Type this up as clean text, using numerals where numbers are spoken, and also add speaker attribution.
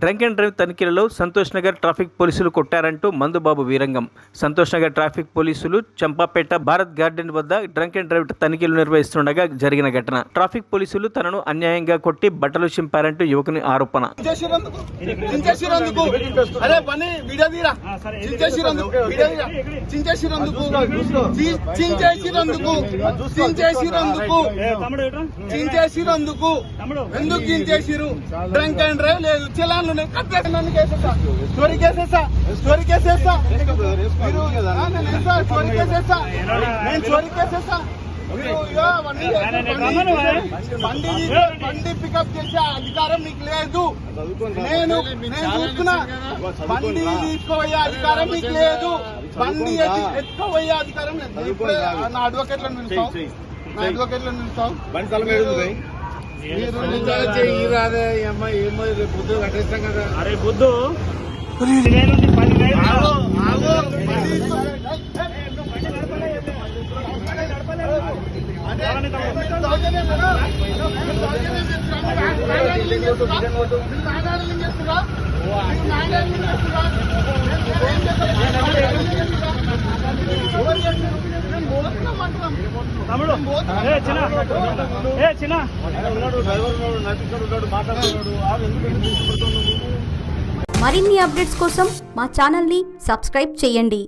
Speaker 1: Drunk and drive తనిఖీలలో Santosh Nagar traffic పోలీసులు కొట్టారంటూ మందుబాబు వీరంగం. సంతోష్ నగర్ ట్రాఫిక్ పోలీసులు చంపాపేట భారత్ గార్డెన్ వద్ద డ్రంక్ అండ్ డ్రైవ్ తనిఖీలు నిర్వహిస్తుండగా జరిగిన ఘటన. ట్రాఫిక్ పోలీసులు తనను అన్యాయంగా కొట్టి బట్టలు చింపారంటూ యువకుని ఆరోపణ.
Speaker 2: డ్రంక్ అండ్ డ్రైవ్ లేదు, చలాన్లు బండి పికప్ చేసే అధికారం నీకు లేదు. నేను చూస్తున్నా, బండి తీసుకోబోయే అధికారం నీకు లేదు, బండి ఎత్తుకోబోయే అధికారం లేదు. ఇప్పుడే నా అడ్వకేట్లను నిలుస్తాం బుద్ధు కట్టేస్తాం కదా. అరే బుద్ధు
Speaker 3: మరిన్ని అప్డేట్స్ కోసం మా ఛానల్ని సబ్స్క్రైబ్ చేయండి.